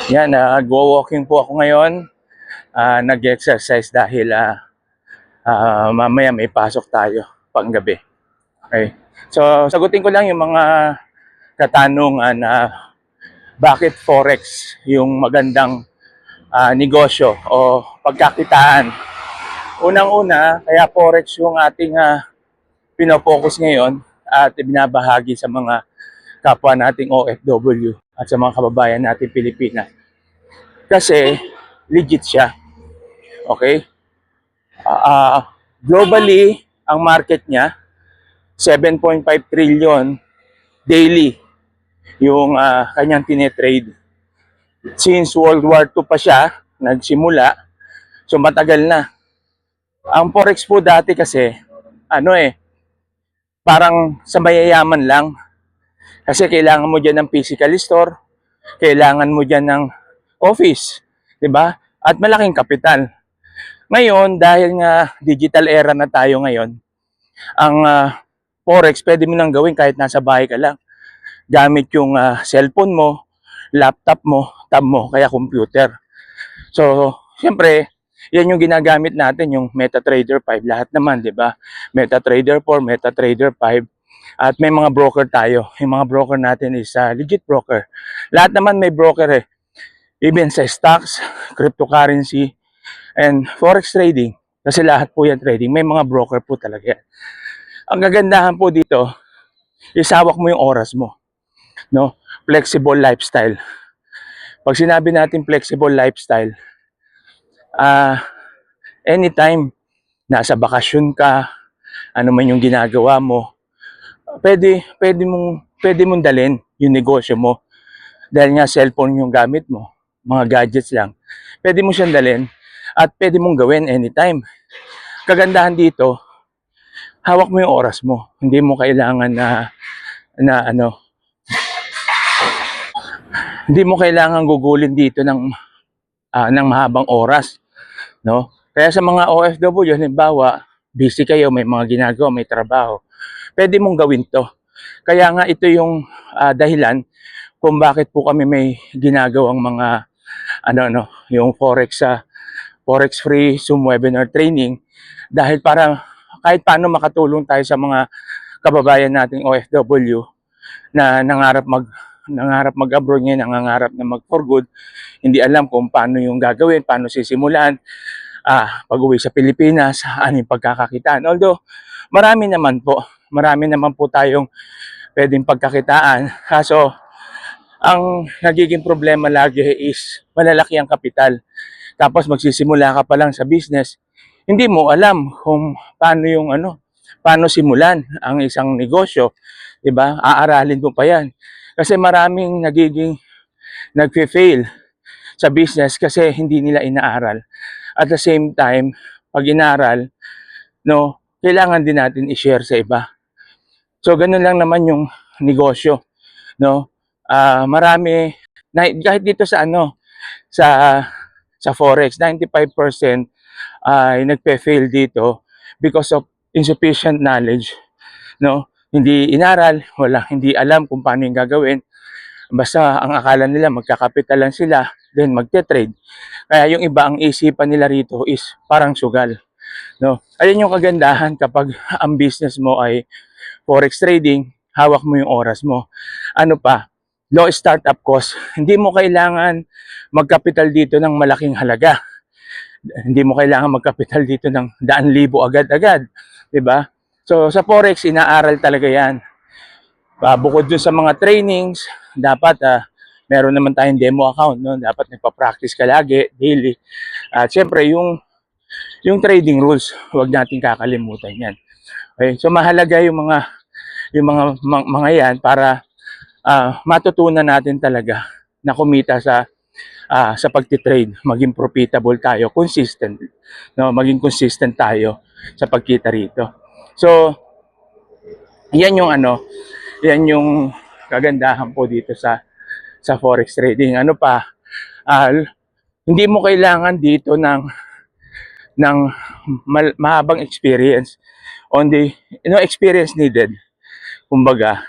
Yan, nag-walking po ako ngayon. Nag-exercise dahil mamaya may pasok tayo panggabi. Okay. So, sagutin ko lang yung mga katanungan na bakit Forex yung magandang negosyo o pagkakitaan. Unang-una, kaya Forex yung ating pinopokus ngayon at binabahagi sa mga kapwa nating OFW at sa mga kababayan nating Pilipinas. Kasi legit siya. Okay? Globally, ang market niya, 7.5 trillion daily yung kanyang tinetrade. Since World War II pa siya nagsimula, so matagal na. Ang Forex po dati kasi, parang sa mayayaman lang. Kasi kailangan mo dyan ng physical store, kailangan mo dyan ng office, di ba? At malaking kapital. Ngayon, dahil nga digital era na tayo ngayon, ang Forex pwede mo nang gawin kahit nasa bahay ka lang. Gamit yung cellphone mo, laptop mo, tab mo, kaya computer. So, siyempre, yan yung ginagamit natin, yung MetaTrader 5. Lahat naman, di ba? MetaTrader 4, MetaTrader 5. At may mga broker tayo. Yung mga broker natin is legit broker. Lahat naman may broker eh. Even sa stocks, cryptocurrency, and forex trading. Kasi lahat po yan trading. May mga broker po talaga yan. Ang kagandahan po dito, isawak mo yung oras mo. No? Flexible lifestyle. Pag sinabi natin flexible lifestyle, anytime nasa bakasyon ka, ano man yung ginagawa mo, pwede mong dalhin yung negosyo mo. Dahil nga cellphone yung gamit mo, mga gadgets lang. Pwede mo siyang dalhin at pwede mong gawin anytime. Kagandahan dito, hawak mo yung oras mo. Hindi mo kailangan hindi mo kailangan gugulin dito ng mahabang oras, no? Kaya sa mga OFW, halimbawa, busy kayo, may mga ginagawa, may trabaho, pwede mong gawin to. Kaya nga ito yung dahilan kung bakit po kami may ginagawang mga yung Forex free Zoom webinar training, dahil para kahit paano makatulong tayo sa mga kababayan nating OFW na nangarap mag-abroad ngayon, nangangarap na mag-for good, hindi alam kung paano yung gagawin, paano sisimulan, pag-uwi sa Pilipinas, ano yung pagkakakitaan. Although, marami naman po tayong pwedeng pagkakitaan. Kaso, ang nagiging problema lagi is malalaki ang kapital. Tapos magsisimula ka pa lang sa business, hindi mo alam kung paano simulan ang isang negosyo, 'di ba? Aaralin mo pa 'yan. Kasi maraming nagfe-fail sa business kasi hindi nila inaaral. At the same time, pag inaral, no, kailangan din natin i-share sa iba. So ganun lang naman yung negosyo, no? Marami kahit dito sa sa Forex, 95% ay nagpe-fail dito because of insufficient knowledge, no? Hindi inaral, hindi alam kung paano yung gagawin. Basta ang akala nila magkakapital lang sila, then magte-trade. Kaya yung iba, ang isipan nila rito is parang sugal, no? Ayun yung kagandahan kapag ang business mo ay forex trading, hawak mo yung oras mo. Ano pa? Low startup cost. Hindi mo kailangan magkapital dito ng malaking halaga. Hindi mo kailangan magkapital dito ng daan libo agad-agad, 'di ba? So sa forex inaaral talaga 'yan. Bukod dun sa mga trainings, dapat meron naman tayong demo account, no? Dapat nagpa-practice ka lagi, daily. At syempre yung trading rules, huwag nating kakalimutan 'yan. Okay? So mahalaga yung mga yan para matutunan natin talaga na kumita sa pagtitrade, maging profitable tayo, consistent, no, maging consistent tayo sa pagkita rito. So, yan yung kagandahan po dito sa forex trading. Ano pa? Hindi mo kailangan dito ng mahabang experience. Only experience needed. Kumbaga,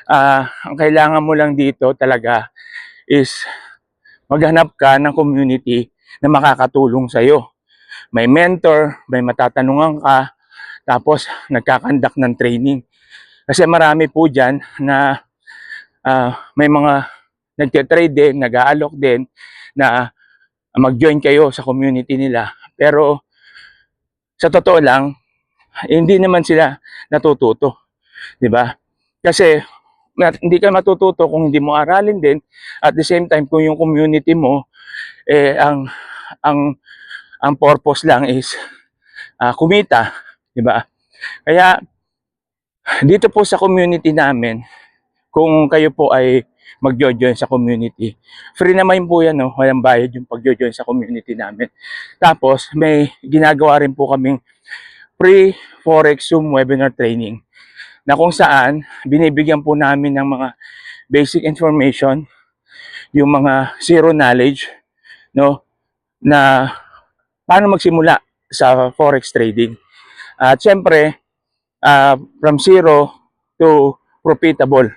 ang kailangan mo lang dito talaga is maghanap ka ng community na makakatulong sa'yo. May mentor, may matatanungan ka, tapos nagkakandak ng training. Kasi marami po dyan na may mga nagtitrade din, nag-aalok din na mag-join kayo sa community nila. Pero sa totoo lang, hindi naman sila natututo, 'di ba? Kasi hindi ka matututo kung hindi mo aralin din, at the same time kung yung community mo ang ang purpose lang is kumita, 'di ba? Kaya dito po sa community namin, kung kayo po ay magjo-join sa community, free naman po yan, no? Walang bayad yung pagjo-join sa community namin. Tapos may ginagawa rin po kaming free Forex Zoom webinar training na kung saan binibigyan po namin ng mga basic information, yung mga zero knowledge, no, na paano magsimula sa forex trading. At syempre, from zero to profitable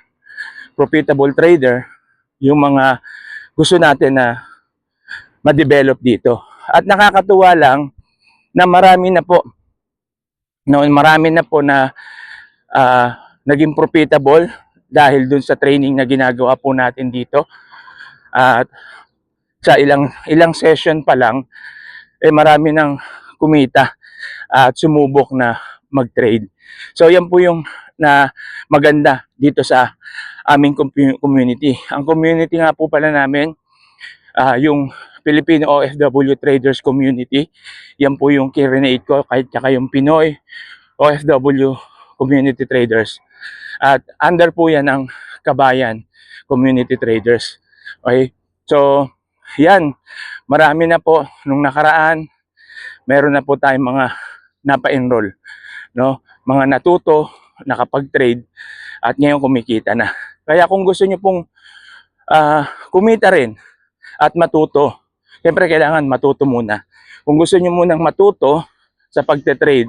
trader, yung mga gusto natin na ma-develop dito. At nakakatuwa lang na marami na po, no, marami na po na naging profitable dahil dun sa training na ginagawa po natin dito. At sa ilang session pa lang, marami nang kumita at sumubok na mag-trade. So yan po yung na maganda dito sa aming community. Ang community nga po pala namin, yung Filipino OFW Traders Community. Yan po yung kirenate ko, kahit saka yung Pinoy OFW Community Traders. At under po yan ng Kabayan Community Traders. Okay? So, yan. Marami na po nung nakaraan. Meron na po tayong mga napa-enroll, no? Mga natuto, nakapag-trade, at ngayon kumikita na. Kaya kung gusto niyo pong kumita rin at matuto, siyempre kailangan matuto muna. Kung gusto niyo munang matuto sa pagte-trade,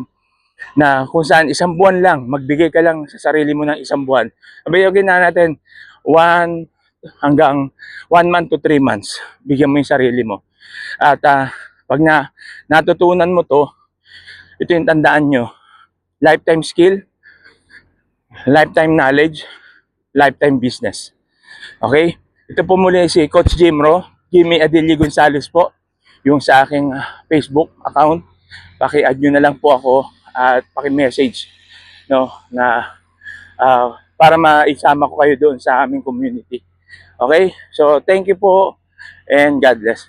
na kung saan isang buwan lang, magbigay ka lang sa sarili mo ng isang buwan. Abayogin na natin 1 hanggang 1 month to 3 months. Bigyan mo yung sarili mo. At pag natutunan mo to, ito yung tandaan nyo: lifetime skill, lifetime knowledge, lifetime business. Okay? Ito po muli si Coach Jimmy Adili Gonzalez po, yung sa aking Facebook account. Paki-add nyo na lang po ako at paki-message, no, na para maisama ko kayo doon sa aming community. Okay? So, thank you po and God bless.